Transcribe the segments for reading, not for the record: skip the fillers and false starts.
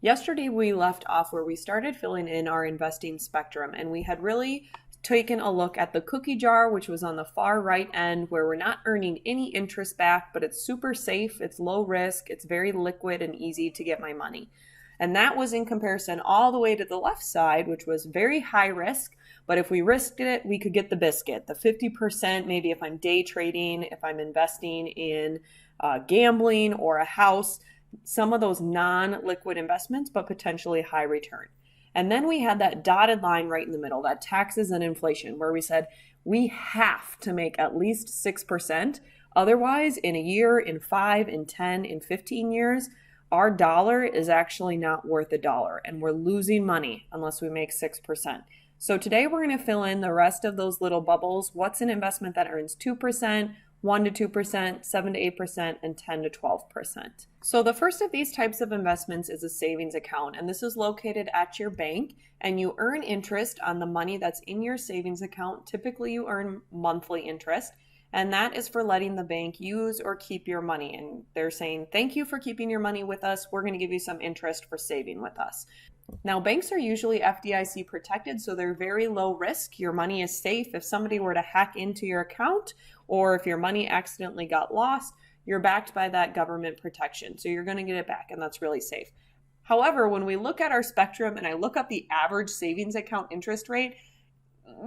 Yesterday, we left off where we started filling in our investing spectrum, and we had really taken a look at the cookie jar, which was on the far right end, where we're not earning any interest back, but it's super safe, it's low risk, it's very liquid and easy to get my money. And that was in comparison all the way to the left side, which was very high risk. But if we risked it, we could get the biscuit, the 50%, maybe if I'm day trading, if I'm investing in gambling or a house, some of those non-liquid investments, but potentially high return. And then we had that dotted line right in the middle, that taxes and inflation, where we said we have to make at least 6%. Otherwise, in a year, in 5, in 10, in 15 years, our dollar is actually not worth a dollar, and we're losing money unless we make 6%. So today we're going to fill in the rest of those little bubbles. What's an investment that earns 2%, 1 to 2%, 7 to 8%, and 10 to 12%. So the first of these types of investments is a savings account, and this is located at your bank, and you earn interest on the money that's in your savings account. Typically, you earn monthly interest, and that is for letting the bank use or keep your money. And they're saying, thank you for keeping your money with us. We're going to give you some interest for saving with us. Now, banks are usually FDIC protected, so they're very low risk. Your money is safe. If somebody were to hack into your account, or if your money accidentally got lost, you're backed by that government protection. So you're going to get it back, and that's really safe. However, when we look at our spectrum and I look up the average savings account interest rate,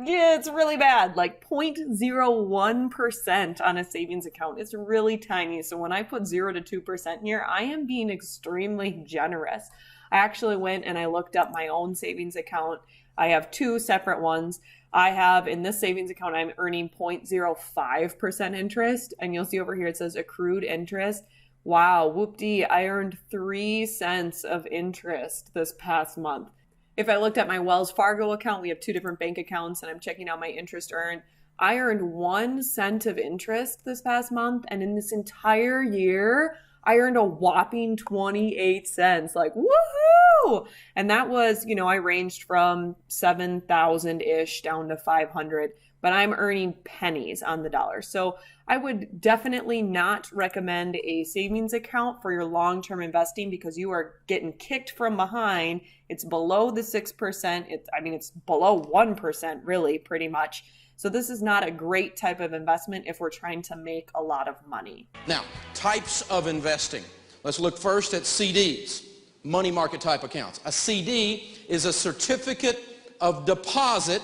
yeah, it's really bad, like 0.01% on a savings account. It's really tiny. So when I put 0 to 2% here, I am being extremely generous. I actually went and I looked up my own savings account. I have two separate ones. I have in this savings account, I'm earning 0.05% interest. And you'll see over here, it says accrued interest. Wow, whoop-dee, I earned 3 cents of interest this past month. If I looked at my Wells Fargo account, we have two different bank accounts, and I'm checking out my interest earned. I earned 1 cent of interest this past month. And in this entire year, I earned a whopping 28 cents. Like, woohoo! And that was, I ranged from 7,000-ish down to 500, but I'm earning pennies on the dollar. So I would definitely not recommend a savings account for your long-term investing because you are getting kicked from behind. It's below the 6%. It's below 1% really, pretty much. So this is not a great type of investment if we're trying to make a lot of money. Now, types of investing. Let's look first at CDs, money market type accounts. A CD is a certificate of deposit,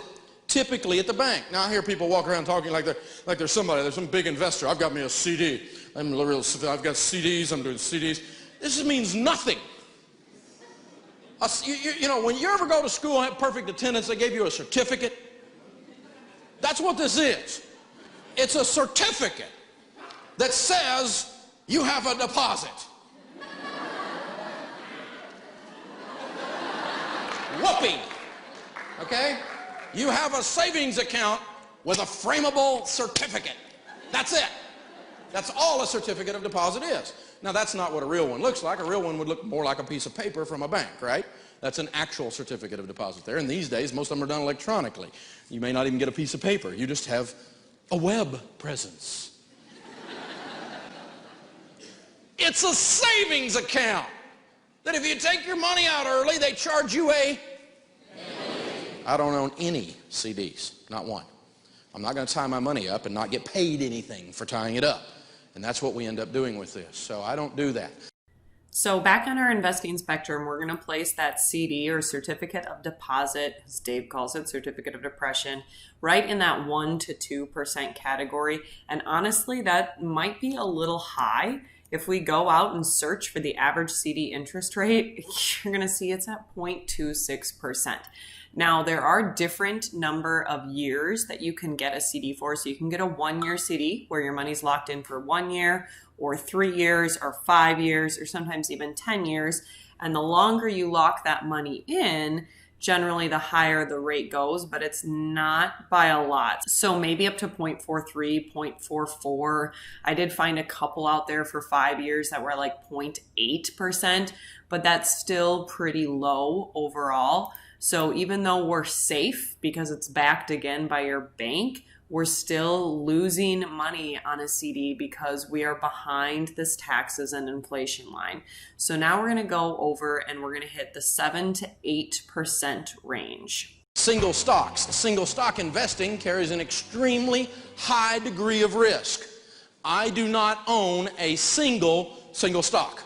typically at the bank. Now I hear people walk around talking like there's some big investor. I've got me a CD. I've got CDs, I'm doing CDs. This means nothing. When you ever go to school and have perfect attendance, they gave you a certificate. That's what this is. It's a certificate that says you have a deposit. Whooping. Okay? You have a savings account with a frameable certificate. That's it. That's all a certificate of deposit is. Now, that's not what a real one looks like. A real one would look more like a piece of paper from a bank, right? That's an actual certificate of deposit there. And these days, most of them are done electronically. You may not even get a piece of paper. You just have a web presence. It's a savings account that if you take your money out early, they charge you I don't own any CDs, not one. I'm not going to tie my money up and not get paid anything for tying it up. And that's what we end up doing with this. So I don't do that. So back on our investing spectrum, we're going to place that CD or certificate of deposit, as Dave calls it, certificate of depression, right in that 1 to 2% category. And honestly, that might be a little high. If we go out and search for the average CD interest rate, you're going to see it's at 0.26%. Now, there are different number of years that you can get a CD for. So you can get a 1-year CD where your money's locked in for 1 year, or 3 years, or 5 years, or sometimes even 10 years. And the longer you lock that money in, generally the higher the rate goes, but it's not by a lot. So maybe up to 0.43, 0.44. I did find a couple out there for 5 years that were like 0.8%, but that's still pretty low overall. So even though we're safe because it's backed again by your bank, we're still losing money on a CD because we are behind this taxes and inflation line. So now we're going to go over and we're going to hit the 7 to 8% range. Single stocks. Single stock investing carries an extremely high degree of risk. I do not own a single stock.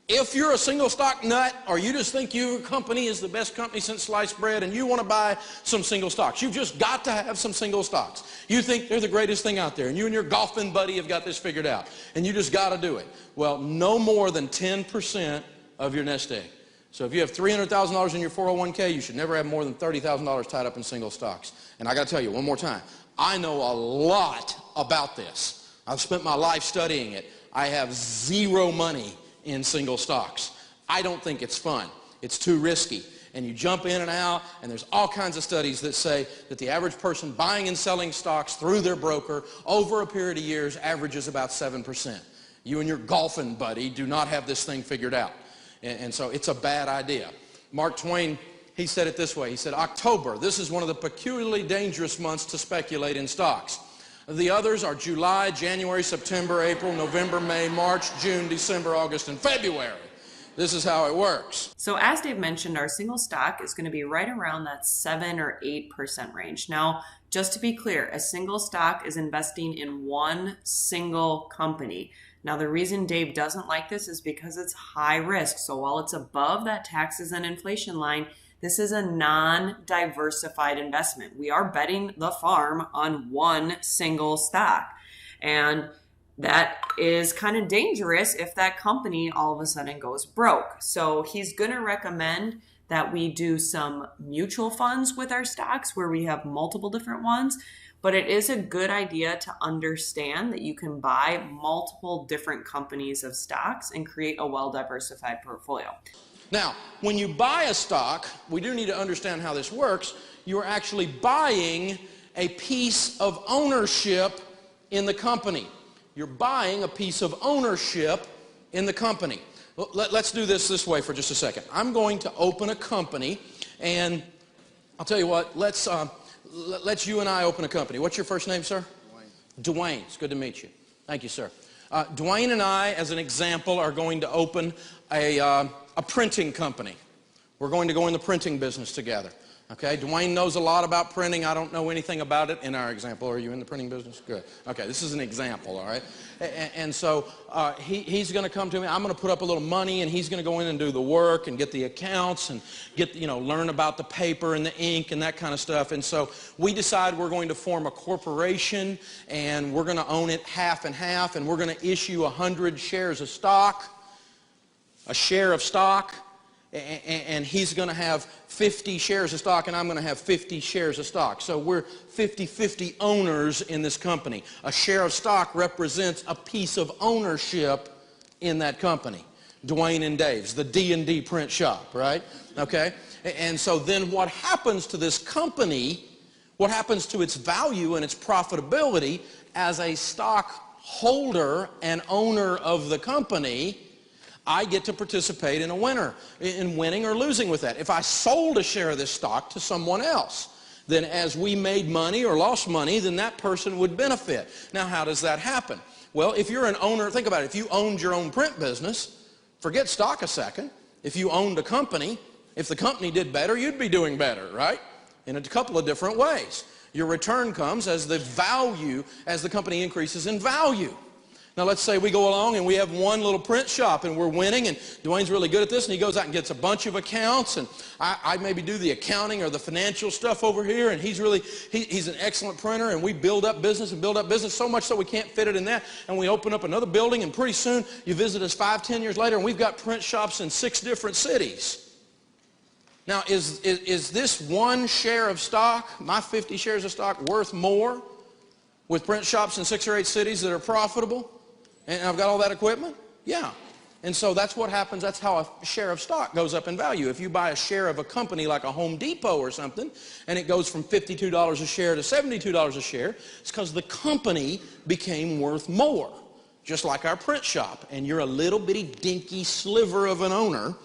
If you're a single stock nut, or you just think your company is the best company since sliced bread and you want to buy some single stocks, you've just got to have some single stocks. You think they're the greatest thing out there and you and your golfing buddy have got this figured out and you just got to do it. Well, no more than 10% of your nest egg. So if you have $300,000 in your 401k, you should never have more than $30,000 tied up in single stocks. And I got to tell you one more time, I know a lot about this. I've spent my life studying it. I have zero money in single stocks. I don't think it's fun. It's too risky. And you jump in and out, and there's all kinds of studies that say that the average person buying and selling stocks through their broker over a period of years averages about 7%. You and your golfing buddy do not have this thing figured out. And so it's a bad idea. Mark Twain, he said it this way. He said, October, this is one of the peculiarly dangerous months to speculate in stocks. The others are July, January, September, April, November, May, March, June, December, August, and February. This is how it works. So as Dave mentioned, our single stock is going to be right around that 7 or 8% range. Now, just to be clear, a single stock is investing in one single company. Now, the reason Dave doesn't like this is because it's high risk. So while it's above that taxes and inflation line, this is a non-diversified investment. We are betting the farm on one single stock. And that is kind of dangerous if that company all of a sudden goes broke. So he's going to recommend that we do some mutual funds with our stocks where we have multiple different ones. But it is a good idea to understand that you can buy multiple different companies of stocks and create a well-diversified portfolio. Now, when you buy a stock, we do need to understand how this works. You are actually buying a piece of ownership in the company. You're buying a piece of ownership in the company. Let's do this way for just a second. I'm going to open a company, and I'll tell you what, let's you and I open a company. What's your first name, sir? Dwayne. Dwayne. It's good to meet you. Thank you, sir. Dwayne and I, as an example, are going to open a printing company. We're going to go in the printing business together. Okay, Dwayne knows a lot about printing. I don't know anything about it in our example. Are you in the printing business? Good. Okay, this is an example, all right? And so he's going to come to me. I'm going to put up a little money, and he's going to go in and do the work and get the accounts and get, learn about the paper and the ink and that kind of stuff. And so we decide we're going to form a corporation, and we're going to own it half and half, and we're going to issue 100 shares of stock, a share of stock. And he's going to have 50 shares of stock, and I'm going to have 50 shares of stock. So we're 50-50 owners in this company. A share of stock represents a piece of ownership in that company. Dwayne and Dave's, the D&D print shop, right? Okay? And so then what happens to this company, what happens to its value and its profitability as a stockholder and owner of the company, I get to participate in winning or losing with that. If I sold a share of this stock to someone else, then as we made money or lost money, then that person would benefit. Now, how does that happen? Well, if you're an owner, think about it. If you owned your own print business, forget stock a second. If you owned a company, if the company did better, you'd be doing better, right? In a couple of different ways. Your return comes as the company increases in value. Now, let's say we go along and we have one little print shop and we're winning, and Dwayne's really good at this, and he goes out and gets a bunch of accounts, and I maybe do the accounting or the financial stuff over here, and he's an excellent printer, and we build up business so much so we can't fit it in that, and we open up another building, and pretty soon you visit us 5-10 years later, and we've got print shops in 6 different cities. Now, is this one share of stock, my 50 shares of stock, worth more with print shops in 6 or 8 cities that are profitable? And I've got all that equipment? Yeah. And so that's what happens. That's how a share of stock goes up in value. If you buy a share of a company like a Home Depot or something, and it goes from $52 a share to $72 a share, it's because the company became worth more, just like our print shop. And you're a little bitty dinky sliver of an owner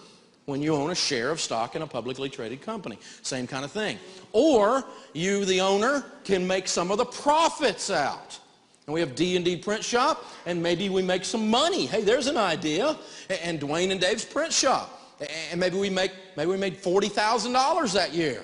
when you own a share of stock in a publicly traded company. Same kind of thing. Or you, the owner, can make some of the profits out. And we have D&D Print Shop, and maybe we make some money. Hey, there's an idea. And Dwayne and Dave's Print Shop. And maybe we made $40,000 that year.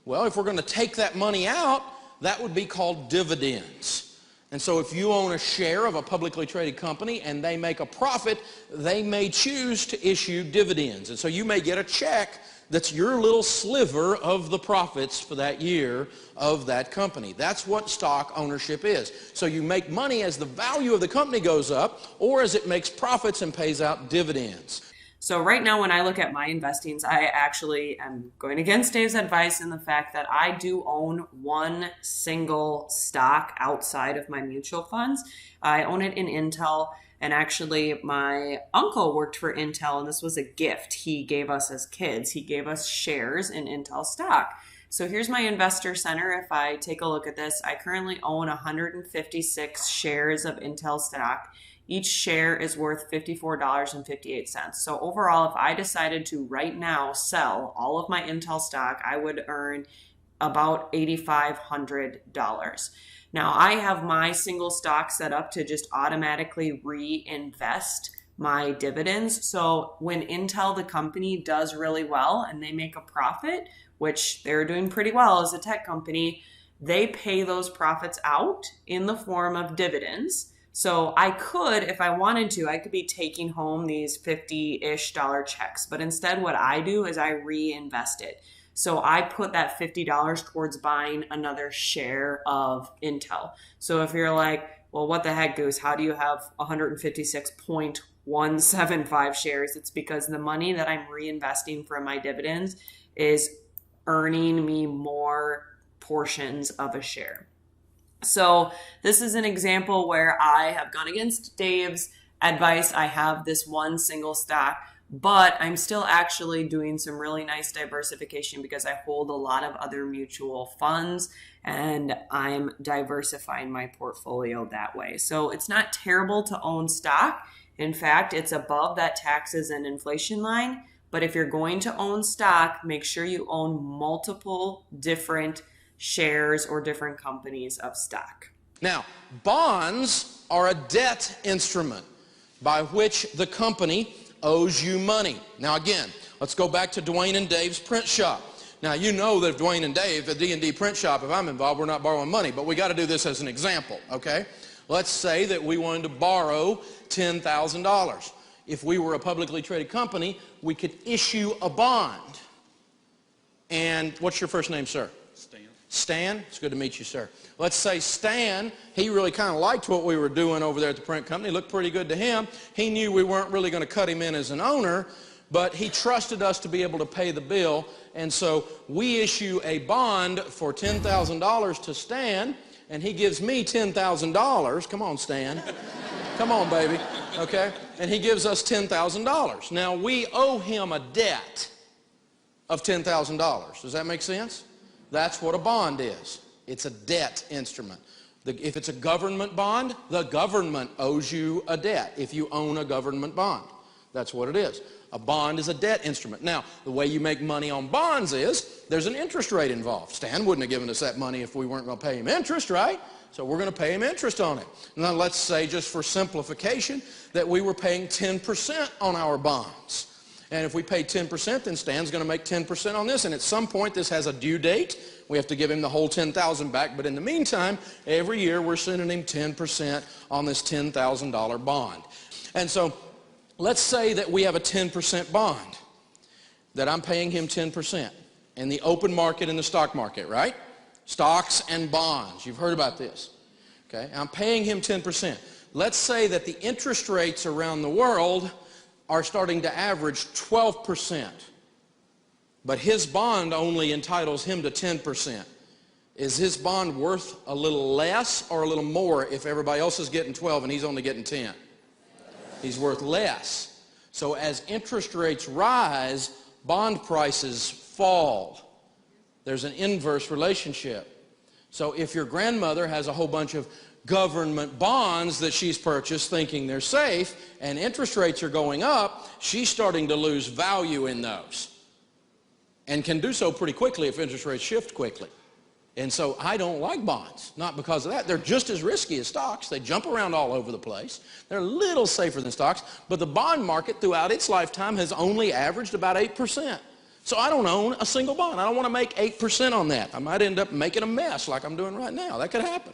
Well, if we're going to take that money out, that would be called dividends. And so if you own a share of a publicly traded company and they make a profit, they may choose to issue dividends. And so you may get a check that's your little sliver of the profits for that year of that company. That's what stock ownership is. So you make money as the value of the company goes up, or as it makes profits and pays out dividends. So right now when I look at my investings, I actually am going against Dave's advice in the fact that I do own one single stock outside of my mutual funds. I own it in Intel, and actually my uncle worked for Intel, and this was a gift he gave us as kids. He gave us shares in Intel stock. So here's my investor center. If I take a look at this, I currently own 156 shares of Intel stock. Each share is worth $54.58. So overall, if I decided to right now sell all of my Intel stock, I would earn about $8,500. Now, I have my single stock set up to just automatically reinvest my dividends. So when Intel, the company, does really well and they make a profit, which they're doing pretty well as a tech company, they pay those profits out in the form of dividends. So I could, if I wanted to, I could be taking home these $50-ish checks. But instead what I do is I reinvest it. So I put that $50 towards buying another share of Intel. So if you're like, well, what the heck, Goose? How do you have 156.175 shares? It's because the money that I'm reinvesting from my dividends is earning me more portions of a share. So this is an example where I have gone against Dave's advice. I have this one single stock, but I'm still actually doing some really nice diversification because I hold a lot of other mutual funds and I'm diversifying my portfolio that way. So it's not terrible to own stock. In fact, it's above that taxes and inflation line. But if you're going to own stock, make sure you own multiple different shares or different companies of stock. Now, bonds are a debt instrument by which the company owes you money. Now again, let's go back to Dwayne and Dave's Print Shop. Now you know that if Dwayne and Dave, the D&D Print Shop, if I'm involved, we're not borrowing money, but we got to do this as an example, okay? Let's say that we wanted to borrow $10,000. If we were a publicly traded company, we could issue a bond. And what's your first name, sir? Stan, it's good to meet you, sir. Let's say Stan, he really kind of liked what we were doing over there at the print company. It looked pretty good to him. He knew we weren't really going to cut him in as an owner, but he trusted us to be able to pay the bill. And so we issue a bond for $10,000 to Stan, and he gives me $10,000. Come on, Stan. Come on, baby. Okay? And he gives us $10,000. Now, we owe him a debt of $10,000. Does that make sense? That's what a bond is. It's a debt instrument. If it's a government bond, the government owes you a debt if you own a government bond. That's what it is. A bond is a debt instrument. Now, the way you make money on bonds is there's an interest rate involved. Stan wouldn't have given us that money if we weren't going to pay him interest, right? So we're going to pay him interest on it. Now, let's say, just for simplification, that we were paying 10% on our bonds. And if we pay 10%, then Stan's going to make 10% on this. And at some point, this has a due date. We have to give him the whole $10,000 back. But in the meantime, every year, we're sending him 10% on this $10,000 bond. And so let's say that we have a 10% bond, that I'm paying him 10% in the open market and the stock market, right? Stocks and bonds. You've heard about this. Okay? I'm paying him 10%. Let's say that the interest rates around the world are starting to average 12%, but his bond only entitles him to 10%. Is his bond worth a little less or a little more if everybody else is getting 12 and he's only getting 10? He's worth less. So as interest rates rise, bond prices fall. There's an inverse relationship. So if your grandmother has a whole bunch of government bonds that she's purchased thinking they're safe, and interest rates are going up, she's starting to lose value in those, and can do so pretty quickly if interest rates shift quickly. And so I don't like bonds, not because of that. They're just as risky as stocks. They jump around all over the place. They're a little safer than stocks, but the bond market throughout its lifetime has only averaged about 8%. So I don't own a single bond. I don't want to make 8% on that. I might end up making a mess like I'm doing right now. That could happen.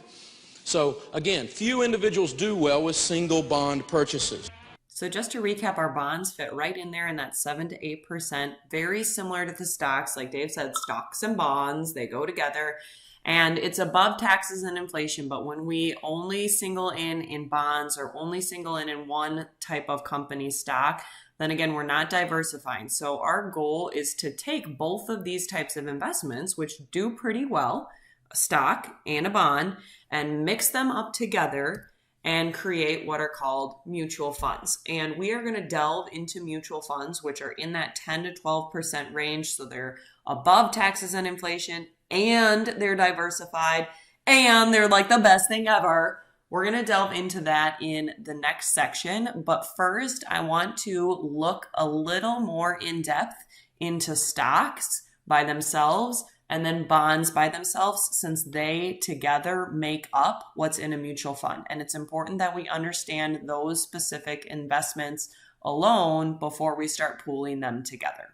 So again, few individuals do well with single bond purchases. So just to recap, our bonds fit right in there in that 7 to 8%, very similar to the stocks. Like Dave said, stocks and bonds, they go together, and it's above taxes and inflation. But when we only single in bonds, or only single in one type of company stock, then again, we're not diversifying. So our goal is to take both of these types of investments, which do pretty well, a stock and a bond, and mix them up together and create what are called mutual funds. And we are going to delve into mutual funds, which are in that 10 to 12% range. So they're above taxes and inflation, and they're diversified, and they're like the best thing ever. We're going to delve into that in the next section. But first, I want to look a little more in depth into stocks by themselves, and then bonds by themselves, since they together make up what's in a mutual fund. And it's important that we understand those specific investments alone before we start pooling them together.